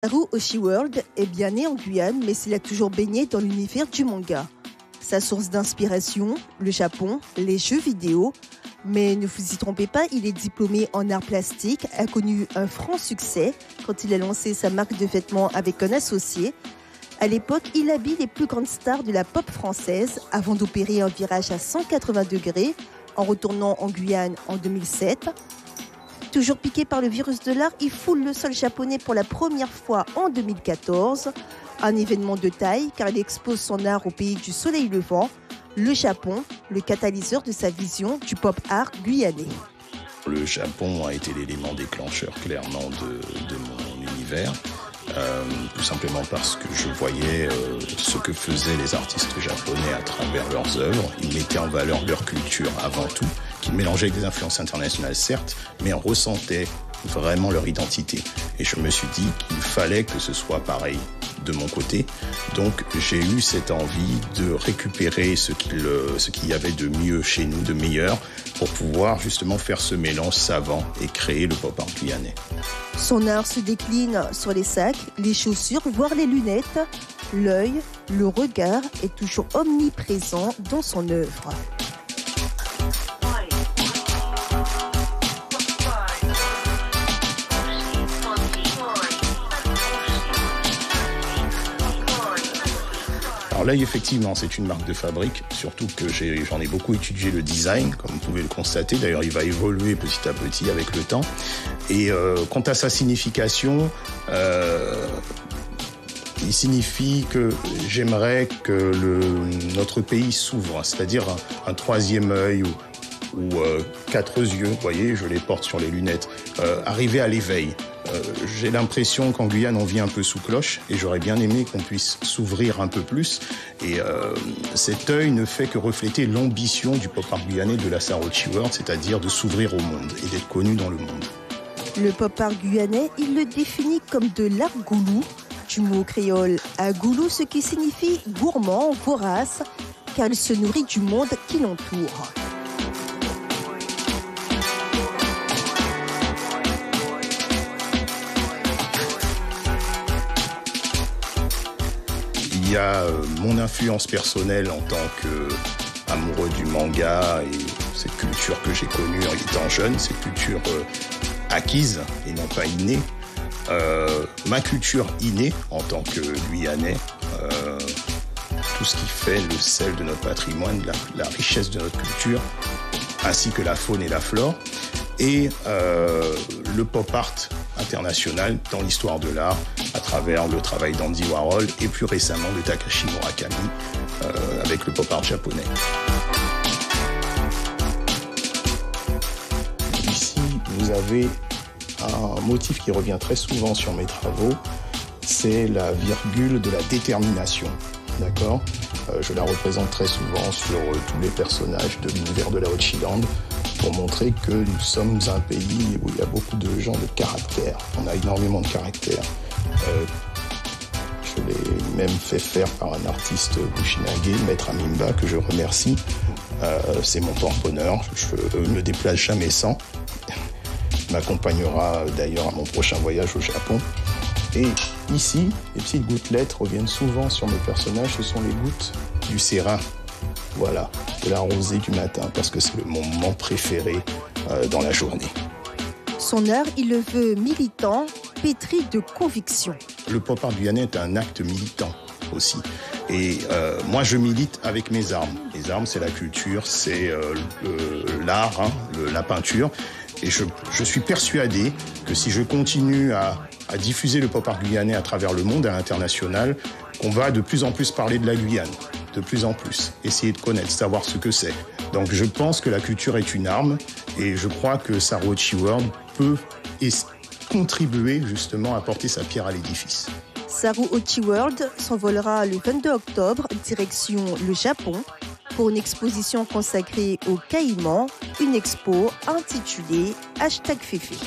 Saru Ochiworld est bien né en Guyane, mais il a toujours baigné dans l'univers du manga. Sa source d'inspiration, le Japon, les jeux vidéo. Mais ne vous y trompez pas, il est diplômé en arts plastiques, a connu un franc succès quand il a lancé sa marque de vêtements avec un associé. À l'époque, il habille les plus grandes stars de la pop française avant d'opérer un virage à 180 degrés en retournant en Guyane en 2007. Toujours piqué par le virus de l'art, il foule le sol japonais pour la première fois en 2014. Un événement de taille car il expose son art au pays du soleil levant, le Japon, le catalyseur de sa vision du pop art guyanais. Le Japon a été l'élément déclencheur clairement de mon univers. Tout simplement parce que je voyais ce que faisaient les artistes japonais à travers leurs œuvres. Ils mettaient en valeur leur culture avant tout, qu'ils mélangeaient avec des influences internationales certes, mais on ressentait vraiment leur identité. Et je me suis dit qu'il fallait que ce soit pareil de mon côté. Donc j'ai eu cette envie de récupérer ce qu'il y avait de mieux chez nous, de meilleur, pour pouvoir justement faire ce mélange savant et créer le pop art guyanais. Son art se décline sur les sacs, les chaussures, voire les lunettes. L'œil, le regard est toujours omniprésent dans son œuvre. Alors là, effectivement, c'est une marque de fabrique, surtout que j'en ai beaucoup étudié le design, comme vous pouvez le constater. D'ailleurs, il va évoluer petit à petit avec le temps. Et quant à sa signification, il signifie que j'aimerais que notre pays s'ouvre, c'est-à-dire un troisième œil ou quatre yeux, vous voyez, je les porte sur les lunettes, arriver à l'éveil. J'ai l'impression qu'en Guyane, on vit un peu sous cloche et j'aurais bien aimé qu'on puisse s'ouvrir un peu plus. Et cet œil ne fait que refléter l'ambition du pop art guyanais de la Saru Ochiworld, c'est-à-dire de s'ouvrir au monde et d'être connu dans le monde. Le pop art guyanais, il le définit comme de l'art goulou, du mot créole à goulou, ce qui signifie gourmand, vorace, car il se nourrit du monde qui l'entoure. Il y a mon influence personnelle en tant qu'amoureux du manga et cette culture que j'ai connue en étant jeune, cette culture acquise et non pas innée. Ma culture innée en tant que Guyanais, tout ce qui fait le sel de notre patrimoine, la richesse de notre culture, ainsi que la faune et la flore. Et le pop art international dans l'histoire de l'art à travers le travail d'Andy Warhol et plus récemment de Takashi Murakami avec le pop art japonais. Ici, vous avez un motif qui revient très souvent sur mes travaux, c'est la virgule de la détermination. D'accord ? Je la représente très souvent sur tous les personnages de l'univers de la Ochiland pour montrer que nous sommes un pays où il y a beaucoup de gens de caractère. On a énormément de caractère. Je l'ai même fait faire par un artiste Bushinage, Maître Amimba, que je remercie. C'est mon porte-bonheur. Je ne me déplace jamais sans. Il m'accompagnera d'ailleurs à mon prochain voyage au Japon. Et ici, les petites gouttelettes reviennent souvent sur mes personnages. Ce sont les gouttes du sérin. Voilà, de la rosée du matin, parce que c'est mon moment préféré dans la journée. Son art, il le veut militant, pétri de conviction. Le pop art guyanais est un acte militant aussi. Et moi, je milite avec mes armes. Les armes, c'est la culture, c'est l'art, la peinture. Et je suis persuadé que si je continue à diffuser le pop art guyanais à travers le monde, à l'international, qu'on va de plus en plus parler de la Guyane. De plus en plus, essayer de connaître, savoir ce que c'est. Donc je pense que la culture est une arme et je crois que Saru Ochiworld peut contribuer justement à porter sa pierre à l'édifice. Saru Ochiworld s'envolera le 22 octobre, direction le Japon, pour une exposition consacrée au Caïman, une expo intitulée #Fefe.